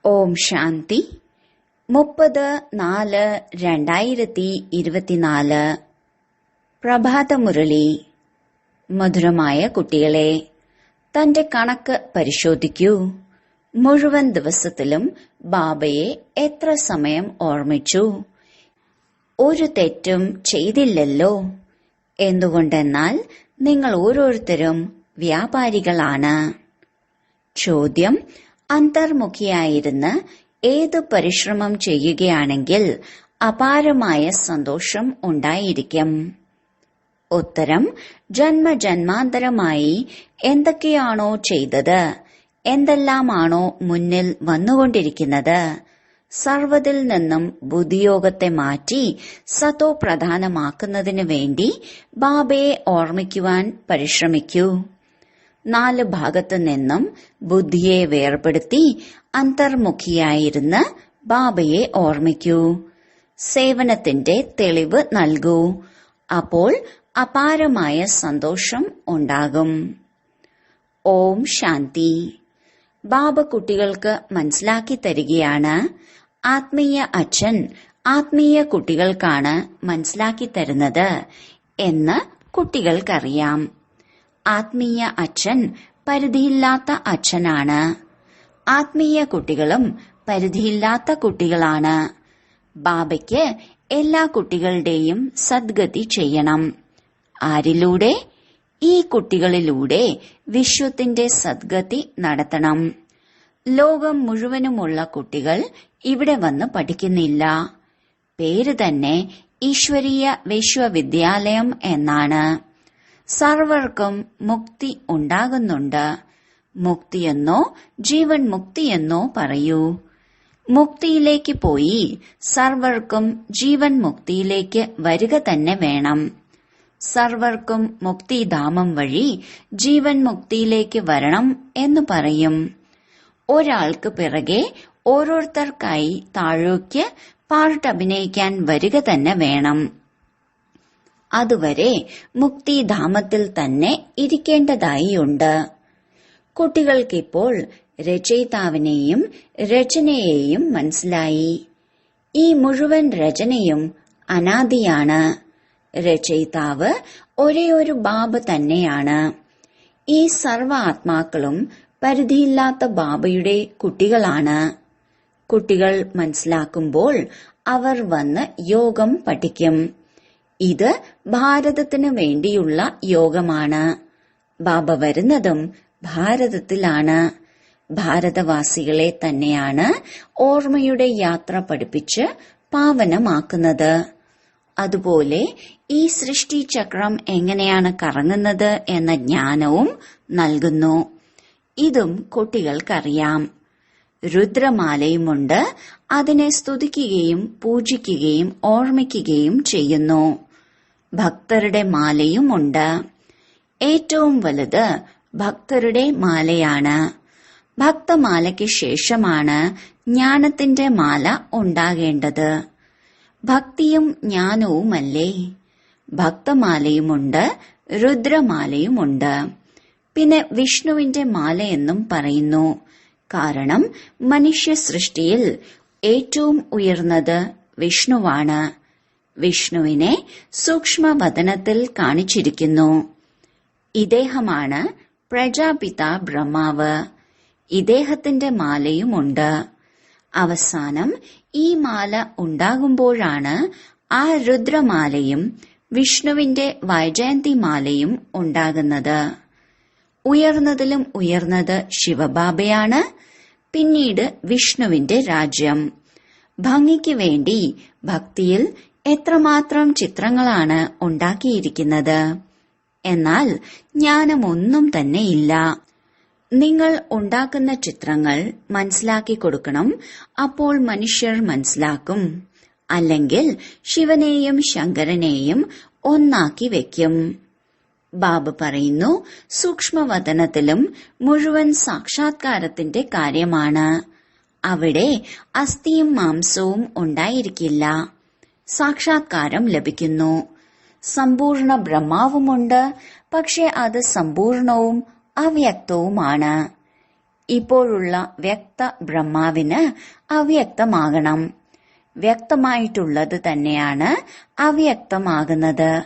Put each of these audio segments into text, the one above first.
ഓം ശാന്തി 30-4-2024 പ്രഭാതമുരളി. മധുരമായ കുട്ടികളെ, തന്റെ കണക്ക് പരിശോധിക്കൂ. മുഴുവൻ ദിവസത്തിലും ബാബയെ എത്ര സമയം ഓർമ്മിച്ചു? ഒരു തെറ്റും ചെയ്തില്ലല്ലോ. എന്തുകൊണ്ടെന്നാൽ നിങ്ങൾ ഓരോരുത്തരും വ്യാപാരികളാണ്. ചോദ്യം: അന്തർമുഖിയായിരുന്ന് ഏത് പരിശ്രമം ചെയ്യുകയാണെങ്കിൽ അപാരമായ സന്തോഷം ഉണ്ടായിരിക്കും? ഉത്തരം: ജന്മജന്മാന്തരമായി എന്തൊക്കെയാണോ ചെയ്തത്, എന്തെല്ലാമാണോ മുന്നിൽ വന്നുകൊണ്ടിരിക്കുന്നത്, സർവ്വതിൽ നിന്നും ബുദ്ധിയോഗത്തെ മാറ്റി സതോ പ്രധാനമാക്കുന്നതിനു വേണ്ടി ബാബയെ ഓർമ്മിക്കുവാൻ പരിശ്രമിക്കൂ. 4 ഭാഗത്തു നിന്നും ബുദ്ധിയെ വേർപെടുത്തി അന്തർമുഖിയായിരുന്ന് ബാബയെ ഓർമ്മിക്കൂ. സേവനത്തിന്റെ തെളിവ് നൽകൂ. അപ്പോൾ അപാരമായ സന്തോഷം ഉണ്ടാകും. ഓം ശാന്തി. ബാബ കുട്ടികൾക്ക് മനസ്സിലാക്കി തരികയാണ്. ആത്മീയ അച്ഛൻ ആത്മീയ കുട്ടികൾക്കാണ് മനസ്സിലാക്കി തരുന്നത് എന്ന് കുട്ടികൾക്കറിയാം. ആത്മീയ അച്ഛൻ പരിധിയില്ലാത്ത അച്ഛനാണ്. ആത്മീയ കുട്ടികളും പരിധിയില്ലാത്ത കുട്ടികളാണ്. ബാബയ്ക്ക് എല്ലാ കുട്ടികളുടെയും സദ്ഗതി ചെയ്യണം. ആരിലൂടെ? ഈ കുട്ടികളിലൂടെ വിശ്വത്തിന്റെ സദ്ഗതി നടത്തണം. ലോകം മുഴുവനുമുള്ള കുട്ടികൾ ഇവിടെ വന്ന് പഠിക്കുന്നില്ല. പേര് തന്നെ ഈശ്വരീയ വിശ്വവിദ്യാലയം എന്നാണ്. സർവർക്കും മുക്തി ഉണ്ടാകുന്നുണ്ട്. മുക്തിയെന്നോ ജീവൻ മുക്തിയെന്നോ പറയൂ. മുക്തിയിലേക്ക് പോയി സർവർക്കും ജീവൻ മുക്തിയിലേക്ക് വരിക തന്നെ വേണം. സർവർക്കും മുക്തിധാമം വഴി ജീവൻ മുക്തിയിലേക്ക് വരണം എന്ന് പറയും. ഒരാൾക്ക് പിറകെ ഓരോരുത്തർക്കായി താഴേക്ക് പാർട്ട് അഭിനയിക്കാൻ വരിക തന്നെ വേണം. അതുവരെ മുക്തിധാമത്തിൽ തന്നെ ഇരിക്കേണ്ടതായിയുണ്ട്. കുട്ടികൾക്കിപ്പോൾ രചയിതാവിനെയും രചനയെയും മനസ്സിലായി. ഈ മുഴുവൻ രചനയും അനാദിയാണ്. രചയിതാവ് ഒരേയൊരു ബാബ തന്നെയാണ്. ഈ സർവ ആത്മാക്കളും പരിധിയില്ലാത്ത ബാബയുടെ കുട്ടികളാണ്. കുട്ടികൾ മനസ്സിലാക്കുമ്പോൾ അവർ വന്ന് യോഗം പഠിക്കും. ഇത് ഭാരതത്തിനു വേണ്ടിയുള്ള യോഗമാണ്. ബാബ വരുന്നതും ഭാരതത്തിലാണ്. ഭാരതവാസികളെ തന്നെയാണ് ഓർമ്മയുടെ യാത്ര പഠിപ്പിച്ച് പാവനമാക്കുന്നത്. അതുപോലെ ഈ സൃഷ്ടിചക്രം എങ്ങനെയാണ് കറങ്ങുന്നത് എന്ന ജ്ഞാനവും നൽകുന്നു. ഇതും കുട്ടികൾക്കറിയാം. രുദ്രമാലയുമുണ്ട്. അതിനെ സ്തുതിക്കുകയും പൂജിക്കുകയും ഓർമ്മിക്കുകയും ചെയ്യുന്നു. ഭക്തരുടെ മാലയുമുണ്ട്. ഏറ്റവും വലുത് ഭക്തരുടെ മാലയാണ്. ഭക്തമാലയ്ക്ക് ശേഷമാണ് ജ്ഞാനത്തിന്റെ മാല ഉണ്ടാകേണ്ടത്. ഭക്തിയും ജ്ഞാനവുമല്ലേ? ഭക്തമാലയുമുണ്ട്, രുദ്രമാലയുമുണ്ട്. പിന്നെ വിഷ്ണുവിന്റെ മാലയെന്നും പറയുന്നു. കാരണം മനുഷ്യ സൃഷ്ടിയിൽ ഏറ്റവും ഉയർന്നത് വിഷ്ണുവാണ്. വിഷ്ണുവിനെ സൂക്ഷ്മവദനത്തിൽ കാണിച്ചിരിക്കുന്നു. ഇദ്ദേഹമാണ് പ്രജാപിത ബ്രഹ്മാവ്. ഇദ്ദേഹത്തിന്റെ മാലയുമുണ്ട്. അവസാനം ഈ മാല ഉണ്ടാകുമ്പോഴാണ് ആ രുദ്രമാലയും വിഷ്ണുവിന്റെ വൈജയന്തി മാലയും ഉണ്ടാകുന്നത്. ഉയർന്നതിലും ഉയർന്നത് ശിവബാബയാണ്. പിന്നീട് വിഷ്ണുവിന്റെ രാജ്യം. ഭംഗിക്ക് വേണ്ടി ഭക്തിയിൽ എത്രമാത്രം ചിത്രങ്ങളാണ് ഉണ്ടാക്കിയിരിക്കുന്നത്. എന്നാൽ ജ്ഞാനമൊന്നും തന്നെയില്ല. നിങ്ങൾ ഉണ്ടാക്കുന്ന ചിത്രങ്ങൾ മനസ്സിലാക്കി കൊടുക്കണം. അപ്പോൾ മനുഷ്യർ മനസ്സിലാക്കും. അല്ലെങ്കിൽ ശിവനെയും ശങ്കരനെയും ഒന്നാക്കി വെക്കും. ബാബ പറയുന്നു, സൂക്ഷ്മവദനത്തിലും മുഴുവൻ സാക്ഷാത്കാരത്തിന്റെ കാര്യമാണ്. അവിടെ അസ്ഥിയും മാംസവും ഉണ്ടായിരിക്കില്ല. സാക്ഷാത്കാരം ലഭിക്കുന്നു. സമ്പൂർണ്ണ ബ്രഹ്മാവുമുണ്ട്. പക്ഷെ അത് സമ്പൂർണവും അവ്യക്തവുമാണ്. ഇപ്പോഴുള്ള വ്യക്ത ബ്രഹ്മാവിന് അവ്യക്തമാകണം. വ്യക്തമായിട്ടുള്ളത് തന്നെയാണ് അവ്യക്തമാകുന്നത്.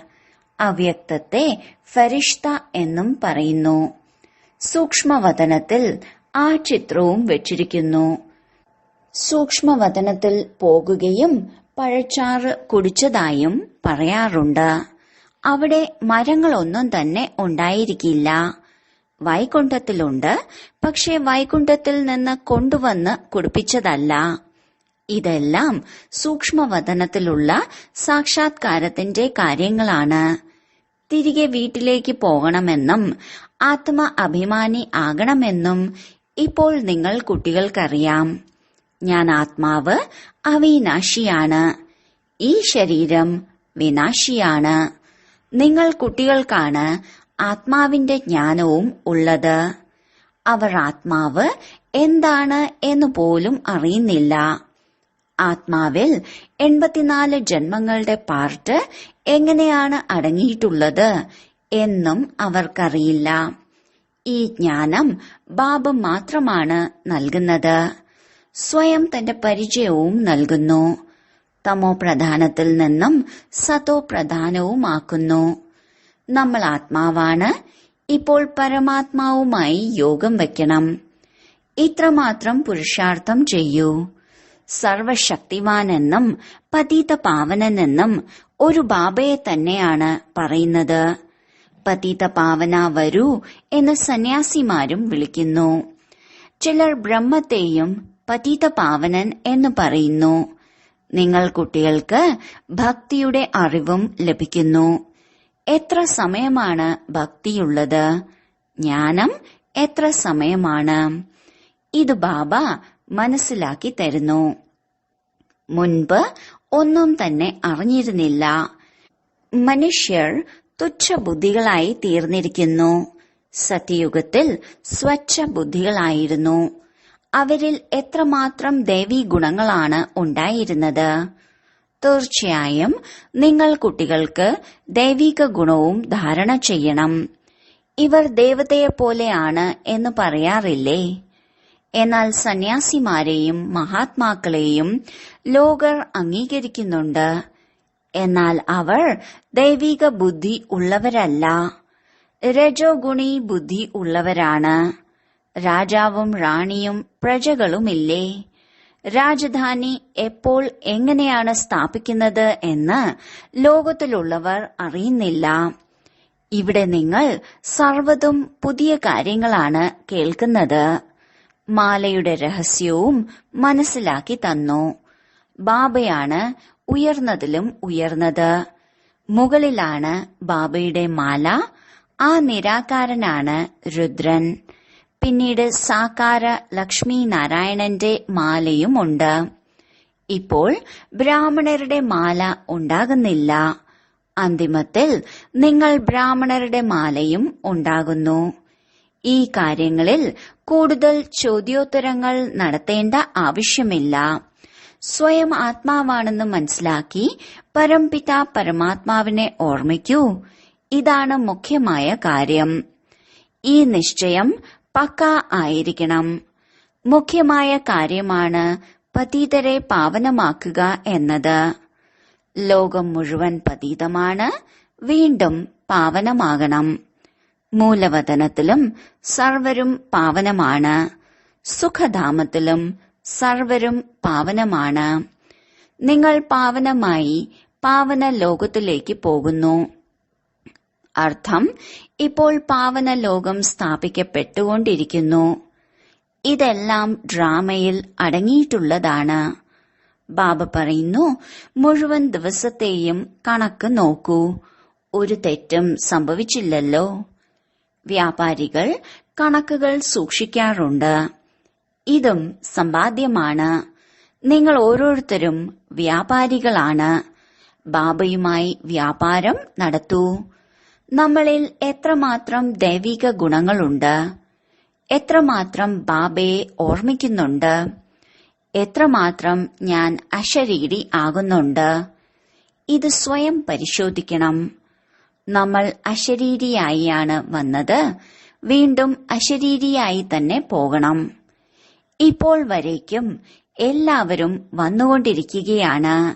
അവ്യക്തത്തെ ഫരിഷ്ത എന്നും പറയുന്നു. സൂക്ഷ്മവതനത്തിൽ ആ ചിത്രവും വെച്ചിരിക്കുന്നു. സൂക്ഷ്മവതനത്തിൽ പോകുകയും പഴച്ചാറ് കുടിച്ചതായും പറയാറുണ്ട്. അവിടെ മരങ്ങളൊന്നും തന്നെ ഉണ്ടായിരിക്കില്ല. വൈകുണ്ഠത്തിലുണ്ട്, പക്ഷെ വൈകുണ്ഠത്തിൽ നിന്ന് കൊണ്ടുവന്ന് കുടിപ്പിച്ചതല്ല. ഇതെല്ലാം സൂക്ഷ്മവതനത്തിലുള്ള സാക്ഷാത്കാരത്തിന്റെ കാര്യങ്ങളാണ്. തിരികെ വീട്ടിലേക്ക് പോകണമെന്നും ആത്മ അഭിമാനി ആകണമെന്നും ഇപ്പോൾ നിങ്ങൾ കുട്ടികൾക്കറിയാം. ഞാൻ ആത്മാവ് അവിനാശിയാണ്. ഈ ശരീരം വിനാശിയാണ്. നിങ്ങൾ കുട്ടികൾക്കാണ് ആത്മാവിന്റെ ജ്ഞാനവും ഉള്ളത്. അവർ ആത്മാവ് എന്താണ് എന്ന് പോലും അറിയുന്നില്ല. ആത്മാവിൽ 84 ജന്മങ്ങളുടെ പാർട്ട് എങ്ങനെയാണ് അടങ്ങിയിട്ടുള്ളത് എന്നും അവർക്കറിയില്ല. ഈ ജ്ഞാനം ബാബ മാത്രമാണ് നൽകുന്നത്. സ്വയം തന്റെ പരിചയവും നൽകുന്നു. തമോ പ്രധാനത്തിൽ നിന്നും സതോ പ്രധാനവുമാക്കുന്നു. നമ്മൾ ആത്മാവാണ്. ഇപ്പോൾ പരമാത്മാവുമായി യോഗം വയ്ക്കണം. ഇത്രമാത്രം പുരുഷാർത്ഥം ചെയ്യൂ. സർവശക്തിവാനെന്നും പതിത പാവനെന്നും ഒരു ബാബയെ തന്നെയാണ് പറയുന്നത്. പതിത പാവന വരൂ എന്ന് സന്യാസിമാരും വിളിക്കുന്നു. ചിലർ ബ്രഹ്മത്തെയും പതിത പാവനൻ എന്ന് പറയുന്നു. നിങ്ങൾ കുട്ടികൾക്ക് ഭക്തിയുടെ അറിവും ലഭിക്കുന്നു. എത്ര സമയമാണ് ഭക്തിയുള്ളത്? ജ്ഞാനം എത്ര സമയമാണ്? ഇത് ബാബ മനസ്സിലാക്കി തരുന്നു. മുൻപ് ഒന്നും തന്നെ അറിഞ്ഞിരുന്നില്ല. മനുഷ്യർ തുച്ഛബുദ്ധികളായി തീർന്നിരിക്കുന്നു. സത്യയുഗത്തിൽ സ്വച്ഛ ബുദ്ധികളായിരുന്നു. അവരിൽ എത്രമാത്രം ദൈവീ ഗുണങ്ങളാണ് ഉണ്ടായിരുന്നത്. തീർച്ചയായും നിങ്ങൾ കുട്ടികൾക്ക് ദൈവിക ഗുണവും ധാരണ ചെയ്യണം. ഇവർ ദേവതയെപ്പോലെയാണ് എന്ന് പറയാറില്ലേ? എന്നാൽ സന്യാസിമാരെയും മഹാത്മാക്കളെയും ലോകർ അംഗീകരിക്കുന്നുണ്ട്. എന്നാൽ അവർ ദൈവിക ബുദ്ധി ഉള്ളവരല്ല, രജോ ഗുണി ബുദ്ധി ഉള്ളവരാണ്. രാജാവും റാണിയും പ്രജകളുമില്ലേ? രാജധാനി എപ്പോൾ എങ്ങനെയാണ് സ്ഥാപിക്കുന്നത് എന്ന് ലോകത്തിലുള്ളവർ അറിയുന്നില്ല. ഇവിടെ നിങ്ങൾ സർവ്വതും പുതിയ കാര്യങ്ങളാണ് കേൾക്കുന്നത്. മാലയുടെ രഹസ്യവും മനസ്സിലാക്കി തന്നു. ബാബയാണ് ഉയർന്നതിലും ഉയർന്നത്. മുകളിലാണ് ബാബയുടെ മാല. ആ നിരാകാരനാണ് രുദ്രൻ. പിന്നീട് സാകാര ലക്ഷ്മി നാരായണന്റെ മാലയുമുണ്ട്. ഇപ്പോൾ ബ്രാഹ്മണരുടെ മാല ഉണ്ടാകുന്നില്ല. അന്തിമത്തിൽ നിങ്ങൾ ബ്രാഹ്മണരുടെ മാലയും ഉണ്ടാകുന്നു. ഈ കാര്യങ്ങളിൽ കൂടുതൽ ചോദ്യോത്തരങ്ങൾ നടത്തേണ്ട ആവശ്യമില്ല. സ്വയം ആത്മാവാണെന്ന് മനസ്സിലാക്കി പരംപിത പരമാത്മാവിനെ ഓർമ്മിക്കൂ. ഇതാണ് മുഖ്യമായ കാര്യം. ഈ നിശ്ചയം പക്ക ആയിരിക്കണം. മുഖ്യമായ കാര്യമാണ് പതീതരെ പാവനമാക്കുക എന്നത്. ലോകം മുഴുവൻ പതീതമാണ്. വീണ്ടും പാവനമാകണം. മൂലവതനത്തിലും സർവരും പാവനമാണ്. സുഖധാമത്തിലും സർവരും പാവനമാണ്. നിങ്ങൾ പാവനമായി പാവന ലോകത്തിലേക്ക് പോകുന്നു. അർത്ഥം, ഇപ്പോൾ പാവന ലോകം സ്ഥാപിക്കപ്പെട്ടുകൊണ്ടിരിക്കുന്നു. ഇതെല്ലാം ഡ്രാമയിൽ അടങ്ങിയിട്ടുള്ളതാണ്. ബാബ പറയുന്നു, മുഴുവൻ ദിവസത്തെയും കണക്ക് നോക്കൂ. ഒരു തെറ്റും സംഭവിച്ചില്ലല്ലോ. വ്യാപാരികൾ കണക്കുകൾ സൂക്ഷിക്കാറുണ്ട്. ഇതും സമ്പാദ്യമാണ്. നിങ്ങൾ ഓരോരുത്തരും വ്യാപാരികളാണ്. ബാബയുമായി വ്യാപാരം നടത്തൂ. നമ്മളിൽ എത്രമാത്രം ദൈവിക ഗുണങ്ങളുണ്ട്, എത്രമാത്രം ബാബയെ ഓർമ്മിക്കുന്നുണ്ട്, എത്രമാത്രം ഞാൻ അശരീരി ആകുന്നുണ്ട്. ഇത് സ്വയം പരിശോധിക്കണം. നമ്മൾ അശരീരിയായാണ് വന്നത്. വീണ്ടും അശരീരിയായി തന്നെ പോകണം. ഇപ്പോൾ വരേക്കും എല്ലാവരും വന്നുകൊണ്ടിരിക്കുകയാണ്.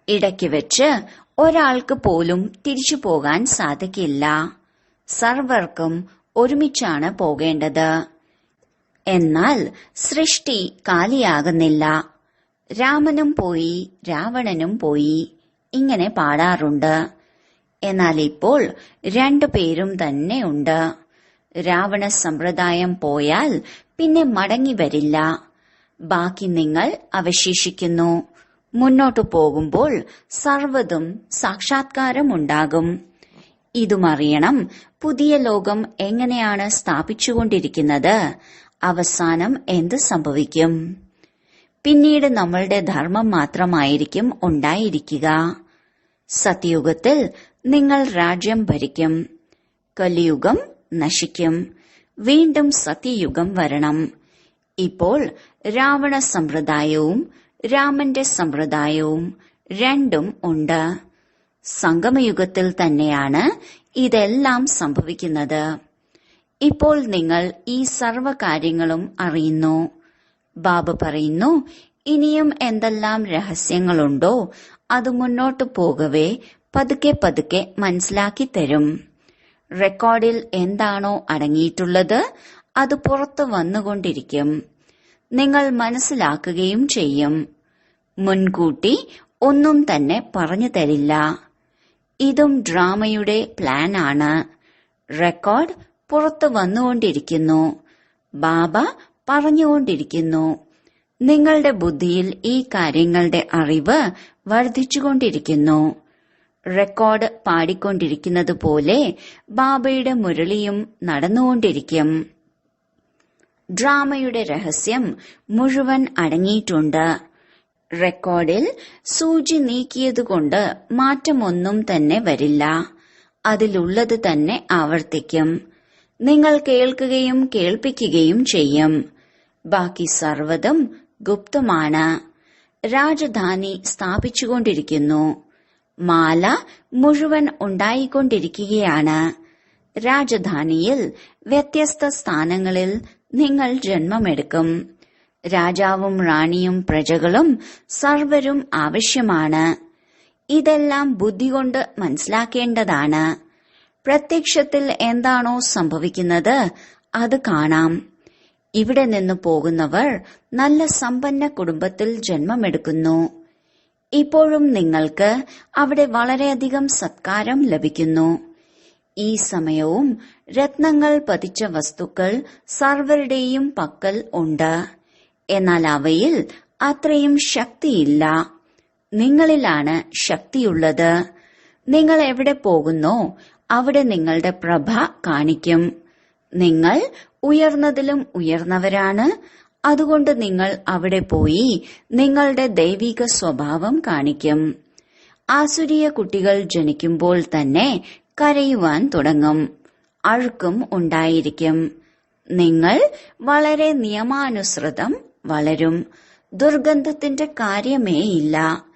ഇടയ്ക്ക് വെച്ച് ഒരാൾക്ക് പോലും തിരിച്ചു പോകാൻ സാധിക്കില്ല. സർവർക്കും ഒരുമിച്ചാണ് പോകേണ്ടത്. എന്നാൽ സൃഷ്ടി കാലിയാകുന്നില്ല. രാമനും പോയി, രാവണനും പോയി, ഇങ്ങനെ പാടാറുണ്ട്. എന്നാൽ ഇപ്പോൾ രണ്ടുപേരും തന്നെ ഉണ്ട്. രാവണ സമ്പ്രദായം പോയാൽ പിന്നെ മടങ്ങി വരില്ല. ബാക്കി നിങ്ങൾ അവശേഷിക്കുന്നു. മുന്നോട്ടു പോകുമ്പോൾ സർവ്വതും സാക്ഷാത്കാരമുണ്ടാകും. ഇതുമറിയണം. പുതിയ ലോകം എങ്ങനെയാണ് സ്ഥാപിച്ചുകൊണ്ടിരിക്കുന്നത്, അവസാനം എന്ത് സംഭവിക്കും. പിന്നീട് നമ്മളുടെ ധർമ്മം മാത്രമായിരിക്കും ഉണ്ടായിരിക്കുക. സത്യയുഗത്തിൽ നിങ്ങൾ രാജ്യം ഭരിക്കും. കലിയുഗം നശിക്കും. വീണ്ടും സത്യയുഗം വരണം. ഇപ്പോൾ രാവണ സമ്പ്രദായവും രാമന്റെ സമ്പ്രദായവും രണ്ടും ഉണ്ട്. സംഗമയുഗത്തിൽ തന്നെയാണ് ഇതെല്ലാം സംഭവിക്കുന്നത്. ഇപ്പോൾ നിങ്ങൾ ഈ സർവ കാര്യങ്ങളും അറിയുന്നു. ബാബ പറയുന്നു, ഇനിയും എന്തെല്ലാം രഹസ്യങ്ങളുണ്ടോ അത് മുന്നോട്ടു പോകവേ പതുക്കെ പതുക്കെ മനസ്സിലാക്കി തരും. റെക്കോർഡിൽ എന്താണോ അടങ്ങിയിട്ടുള്ളത് അത് പുറത്തു വന്നുകൊണ്ടിരിക്കും. നിങ്ങൾ മനസ്സിലാക്കുകയും ചെയ്യും. മുൻകൂട്ടി ഒന്നും തന്നെ പറഞ്ഞു തരില്ല. ഇതും ഡ്രാമയുടെ പ്ലാൻ ആണ്. റെക്കോർഡ് പുറത്തു വന്നുകൊണ്ടിരിക്കുന്നു. ബാബ പറഞ്ഞുകൊണ്ടിരിക്കുന്നു. നിങ്ങളുടെ ബുദ്ധിയിൽ ഈ കാര്യങ്ങളുടെ അറിവ് വർദ്ധിച്ചുകൊണ്ടിരിക്കുന്നു. റെക്കോർഡ് പാടിക്കൊണ്ടിരിക്കുന്നത് പോലെ ബാബയുടെ മുരളിയും നടന്നുകൊണ്ടിരിക്കും. ഡ്രാമയുടെ രഹസ്യം മുഴുവൻ അടങ്ങിയിട്ടുണ്ട്. റെക്കോർഡിൽ സൂചി നീക്കിയതുകൊണ്ട് മാറ്റമൊന്നും തന്നെ വരില്ല. അതിലുള്ളത് തന്നെ ആവർത്തിക്കും. നിങ്ങൾ കേൾക്കുകയും കേൾപ്പിക്കുകയും ചെയ്യും. ബാക്കി സർവ്വതും ഗുപ്തമാണ്. രാജധാനി സ്ഥാപിച്ചുകൊണ്ടിരിക്കുന്നു. മാല മുഴുവൻ ഉണ്ടായിക്കൊണ്ടിരിക്കുകയാണ്. രാജധാനിയിൽ വ്യത്യസ്ത സ്ഥാനങ്ങളിൽ നിങ്ങൾ ജന്മമെടുക്കും. രാജാവും റാണിയും പ്രജകളും സർവരും ആവശ്യമാണ്. ഇതെല്ലാം ബുദ്ധി കൊണ്ട് മനസ്സിലാക്കേണ്ടതാണ്. പ്രത്യക്ഷത്തിൽ എന്താണോ സംഭവിക്കുന്നത് അത് കാണാം. ഇവിടെ നിന്ന് പോകുന്നവർ നല്ല സമ്പന്ന കുടുംബത്തിൽ ജന്മമെടുക്കുന്നു. ഇപ്പോഴും നിങ്ങൾക്ക് അവിടെ വളരെയധികം സത്കാരം ലഭിക്കുന്നു. ഈ സമയവും രത്നങ്ങൾ പതിച്ച വസ്തുക്കൾ സർവരുടെയും പക്കൽ ഉണ്ട്. എന്നാൽ അവയിൽ അത്രയും ശക്തിയില്ല. നിങ്ങളിലാണ് ശക്തിയുള്ളത്. നിങ്ങൾ എവിടെ പോകുന്നോ അവിടെ നിങ്ങളുടെ പ്രഭ കാണിക്കും. നിങ്ങൾ ഉയർന്നതിലും ഉയർന്നവരാണ്. അതുകൊണ്ട് നിങ്ങൾ അവിടെ പോയി നിങ്ങളുടെ ദൈവിക സ്വഭാവം കാണിക്കും. ആസുരീയ കുട്ടികൾ ജനിക്കുമ്പോൾ തന്നെ കരയുവാൻ തുടങ്ങും. അഴുക്കും ഉണ്ടായിരിക്കും. നിങ്ങൾ വളരെ നിയമാനുസൃതം വളരും. ദുർഗന്ധത്തിന്റെ കാര്യമേ ഇല്ല.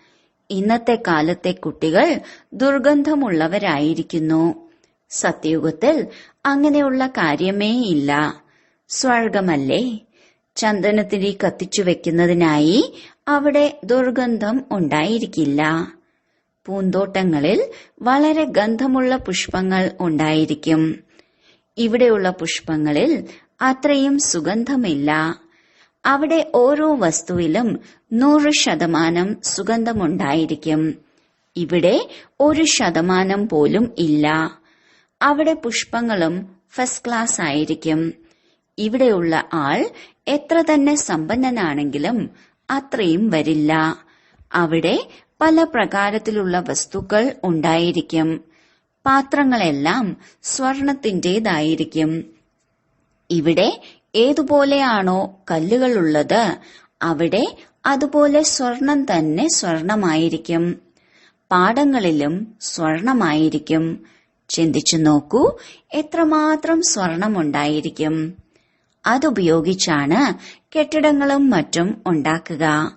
ഇന്നത്തെ കാലത്തെ കുട്ടികൾ ദുർഗന്ധമുള്ളവരായിരിക്കുന്നു. സത്യയുഗത്തിൽ അങ്ങനെയുള്ള കാര്യമേ ഇല്ല. സ്വർഗമല്ലേ? ചന്ദനത്തിരി കത്തിച്ചു വെക്കുന്നതിനായി അവിടെ ദുർഗന്ധം ഉണ്ടായിരിക്കില്ല. പൂന്തോട്ടങ്ങളിൽ വളരെ ഗന്ധമുള്ള പുഷ്പങ്ങൾ ഉണ്ടായിരിക്കും. ഇവിടെയുള്ള പുഷ്പങ്ങളിൽ അത്രയും സുഗന്ധമില്ല. അവിടെ ഓരോ വസ്തുവിലും 100% സുഗന്ധമുണ്ടായിരിക്കും. ഇവിടെ 1% പോലും ഇല്ല. അവിടെ പുഷ്പങ്ങളും ഫസ്റ്റ് ക്ലാസ് ആയിരിക്കും. ഇവിടെയുള്ള ആൾ എത്ര തന്നെ സമ്പന്നനാണെങ്കിലും അത്രയും വരില്ല. അവിടെ പല പ്രകാരത്തിലുള്ള വസ്തുക്കൾ ഉണ്ടായിരിക്കും. പാത്രങ്ങളെല്ലാം സ്വർണത്തിന്റേതായിരിക്കും. ഇവിടെ ഏതുപോലെയാണോ കല്ലുകളുള്ളത് അവിടെ അതുപോലെ സ്വർണം തന്നെ സ്വർണമായിരിക്കും. പാടങ്ങളിലും സ്വർണമായിരിക്കും. ചിന്തിച്ചു നോക്കൂ, എത്രമാത്രം സ്വർണമുണ്ടായിരിക്കും. അതുപയോഗിച്ചാണ് കെട്ടിടങ്ങളും മറ്റും ഉണ്ടാക്കുക.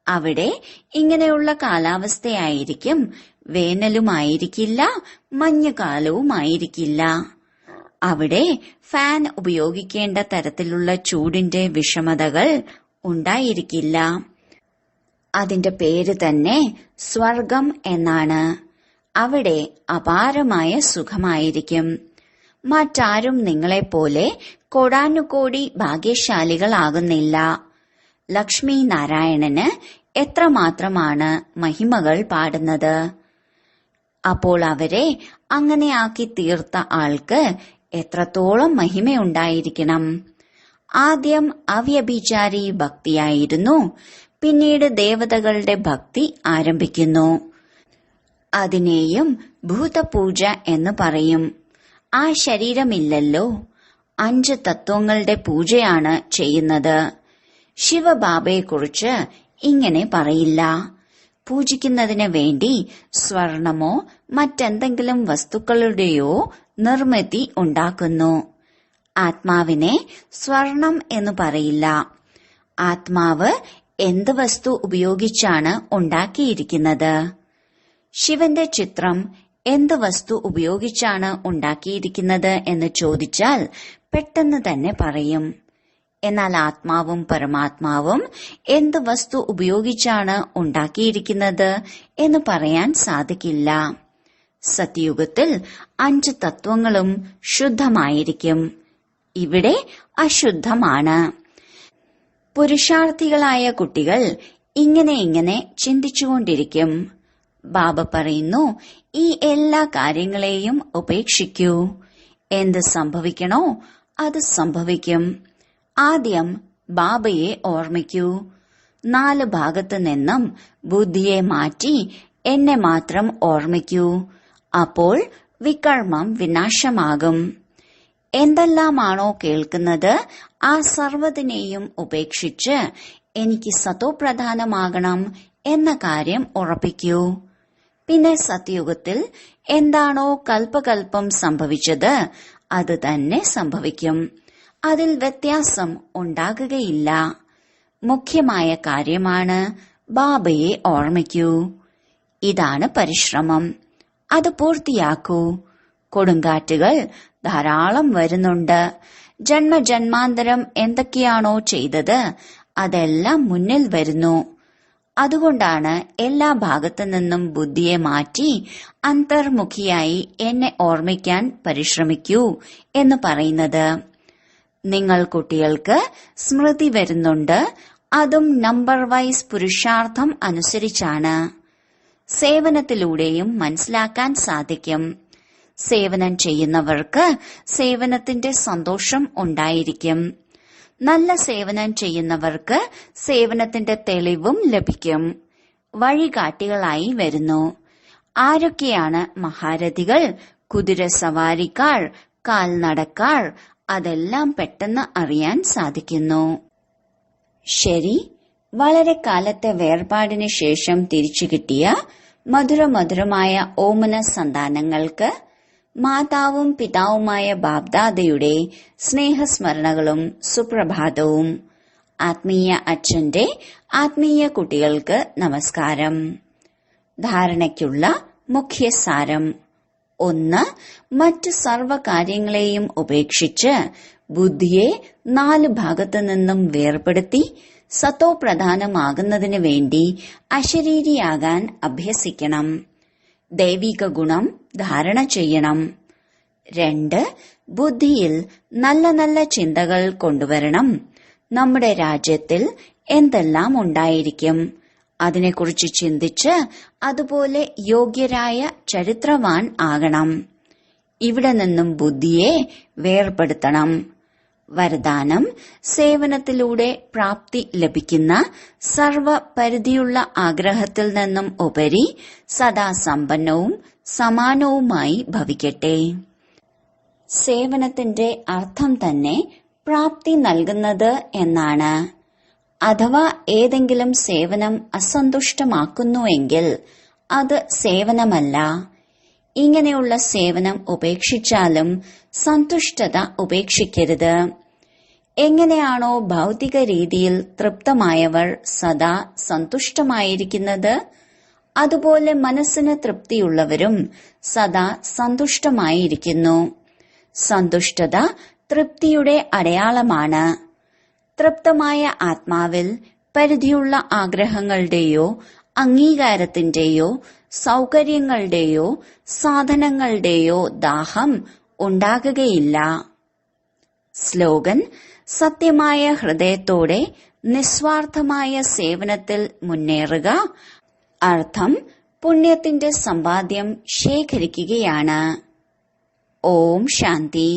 അവിടെ ഇങ്ങനെയുള്ള കാലാവസ്ഥയായിരിക്കും. വേനലുമായിരിക്കില്ല, മഞ്ഞുകാലവുമായിരിക്കില്ല. അവിടെ ഫാൻ ഉപയോഗിക്കേണ്ട തരത്തിലുള്ള ചൂടിന്റെ വിഷമതകൾ ഉണ്ടായിരിക്കില്ല. അതിന്റെ പേര് തന്നെ സ്വർഗം എന്നാണ്. അവിടെ അപാരമായ സുഖമായിരിക്കും. മറ്റാരും നിങ്ങളെപ്പോലെ കോടാനുകോടി ഭാഗ്യശാലികളാകുന്നില്ല. ലക്ഷ്മി നാരായണന് എത്രമാത്രമാണ് മഹിമകൾ പാടുന്നത്. അപ്പോൾ അവരെ അങ്ങനെയാക്കി തീർത്ത ആൾക്ക് എത്രത്തോളം മഹിമയുണ്ടായിരിക്കണം. ആദ്യം അവ്യഭിചാരി ഭക്തിയായിരുന്നു, പിന്നീട് ദേവതകളുടെ ഭക്തി ആരംഭിക്കുന്നു. അതിനെയും ഭൂതപൂജ എന്ന് പറയും. ആ ശരീരമില്ലല്ലോ, 5 തത്വങ്ങളുടെ പൂജയാണ് ചെയ്യുന്നത്. ശിവബാബയെക്കുറിച്ച് ഇങ്ങനെ പറയില്ല. പൂജിക്കുന്നതിന് വേണ്ടി സ്വർണമോ മറ്റെന്തെങ്കിലും വസ്തുക്കളുടെയോ നിർമ്മിതി ഉണ്ടാക്കുന്നു. ആത്മാവിനെ സ്വർണം എന്ന് പറയില്ല. ആത്മാവ് എന്ത് വസ്തു ഉപയോഗിച്ചാണ് ഉണ്ടാക്കിയിരിക്കുന്നത്? ശിവന്റെ ചിത്രം എന്ത് വസ്തു ഉപയോഗിച്ചാണ് ഉണ്ടാക്കിയിരിക്കുന്നത് എന്ന് ചോദിച്ചാൽ പെട്ടെന്ന് തന്നെ പറയും. എന്നാൽ ആത്മാവും പരമാത്മാവും എന്ത് വസ്തു ഉപയോഗിച്ചാണ് ഉണ്ടാക്കിയിരിക്കുന്നത് എന്ന് പറയാൻ സാധിക്കില്ല. സത്യുഗത്തിൽ 5 തത്വങ്ങളും ശുദ്ധമായിരിക്കും. ഇവിടെ അശുദ്ധമാണ്. പുരുഷാർത്ഥികളായ കുട്ടികൾ ഇങ്ങനെ ചിന്തിച്ചുകൊണ്ടിരിക്കും. ബാബ പറയുന്നു, ഈ എല്ലാ കാര്യങ്ങളെയും ഉപേക്ഷിക്കൂ. എന്ത് സംഭവിക്കണോ അത് സംഭവിക്കും. ആദ്യം ബാബയെ ഓർമ്മിക്കൂ. 4 ഭാഗത്തു നിന്നും ബുദ്ധിയെ മാറ്റി എന്നെ മാത്രം ഓർമ്മിക്കൂ. അപ്പോൾ വികർമ്മം വിനാശമാകും. എന്തെല്ലാമാണോ കേൾക്കുന്നത് ആ സർവ്വതിനെയും ഉപേക്ഷിച്ച് എനിക്ക് സതോപ്രധാനമാകണം എന്ന കാര്യം ഉറപ്പിക്കൂ. പിന്നെ സത്യുഗത്തിൽ എന്താണോ കൽപ്പകൽപ്പം സംഭവിച്ചത് അത് തന്നെ സംഭവിക്കും. അതിൽ വ്യത്യാസം ഉണ്ടാകുകയില്ല. മുഖ്യമായ കാര്യമാണ് ബാബയെ ഓർമ്മിക്കൂ. ഇതാണ് പരിശ്രമം. അത് പൂർത്തിയാക്കൂ. കൊടുങ്കാറ്റുകൾ ധാരാളം വരുന്നുണ്ട്. ജന്മജന്മാന്തരം എന്തൊക്കെയാണോ ചെയ്തത് അതെല്ലാം മുന്നിൽ വരുന്നു. അതുകൊണ്ടാണ് എല്ലാ ഭാഗത്തു നിന്നും ബുദ്ധിയെ മാറ്റി അന്തർമുഖിയായി എന്നെ ഓർമ്മിക്കാൻ പരിശ്രമിക്കൂ എന്ന് പറയുന്നത്. നിങ്ങൾ കുട്ടികൾക്ക് സ്മൃതി വരുന്നുണ്ട്. അതും നമ്പർ വൈസ് പുരുഷാർത്ഥം അനുസരിച്ചാണ്. സേവനത്തിലൂടെയും മനസ്സിലാക്കാൻ സാധിക്കും. സേവനം ചെയ്യുന്നവർക്ക് സേവനത്തിന്റെ സന്തോഷം ഉണ്ടായിരിക്കും. നല്ല സേവനം ചെയ്യുന്നവർക്ക് സേവനത്തിന്റെ തെളിവും ലഭിക്കും. വഴികാട്ടികളായി വരുന്നു. ആരൊക്കെയാണ് മഹാരഥികൾ, കുതിരസവാരിക്കാർ, കാൽനടക്കാർ, അതെല്ലാം പെട്ടെന്ന് അറിയാൻ സാധിക്കുന്നു. ശരി, വളരെ കാലത്തെ വേർപാടിന് ശേഷം തിരിച്ചു കിട്ടിയ മധുരമധുരമായ ഓമന സന്താനങ്ങൾക്ക് മാതാവും പിതാവുമായ ബാബ്ദാദയുടെ സ്നേഹസ്മരണകളും സുപ്രഭാതവും. ആത്മീയ അച്ഛന്റെ ആത്മീയ കുട്ടികൾക്ക് നമസ്കാരം. ധാരണയ്ക്കുള്ള മുഖ്യസാരം: 1. മറ്റ് സർവകാര്യങ്ങളെയും ഉപേക്ഷിച്ച് ബുദ്ധിയെ 4 ഭാഗത്തു നിന്നും വേർപെടുത്തി സതോപ്രധാനമാകുന്നതിനു വേണ്ടി അശരീരിയാകാൻ അഭ്യസിക്കണം. ദൈവിക ഗുണം ധാരണ ചെയ്യണം. 2. ബുദ്ധിയിൽ നല്ല നല്ല ചിന്തകൾ കൊണ്ടുവരണം. നമ്മുടെ രാജ്യത്തിൽ എന്തെല്ലാം ഉണ്ടായിരിക്കും അതിനെക്കുറിച്ച് ചിന്തിച്ച് അതുപോലെ യോഗ്യരായ ചരിത്രവാൻ ആകണം. ഇവിടെ നിന്നും ബുദ്ധിയെ വേർപെടുത്തണം. വരദാനം: സേവനത്തിലൂടെ പ്രാപ്തി ലഭിക്കുന്ന സർവപരിധിയുള്ള ആഗ്രഹത്തിൽ നിന്നും ഉപരി സദാ സമ്പന്നവും സമാനവുമായി ഭവിക്കട്ടെ. സേവനത്തിന്റെ അർത്ഥം തന്നെ പ്രാപ്തി നൽകുന്നത് എന്നാണ്. അഥവാ ഏതെങ്കിലും സേവനം അസന്തുഷ്ടമാക്കുന്നുവെങ്കിൽ അത് സേവനമല്ല. ഇങ്ങനെയുള്ള സേവനം ഉപേക്ഷിച്ചാലും സന്തുഷ്ടത ഉപേക്ഷിക്കരുത്. എങ്ങനെയാണോ ഭൗതിക രീതിയിൽ തൃപ്തമായവർ സദാ സന്തുഷ്ടമായിരിക്കുന്നത്, അതുപോലെ മനസ്സിന് തൃപ്തിയുള്ളവരും സദാ സന്തുഷ്ടമായിരിക്കുന്നു. സന്തുഷ്ടത തൃപ്തിയുടെ അടയാളമാണ്. തൃപ്തമായ ആത്മാവിൽ പരിധിയുള്ള ആഗ്രഹങ്ങളുടെയോ അംഗീകാരത്തിന്റെയോ സൗകര്യങ്ങളുടെയോ സാധനങ്ങളുടെയോ ദാഹം ഉണ്ടാകുകയില്ല. സ്ലോഗൻ: സത്യമായ ഹൃദയത്തോടെ നിസ്വാർത്ഥമായ സേവനത്തിൽ മുന്നേറുക. അർത്ഥം: പുണ്യത്തിന്റെ സമ്പാദ്യം ശേഖരിക്കുകയാണ്. ഓം ശാന്തി.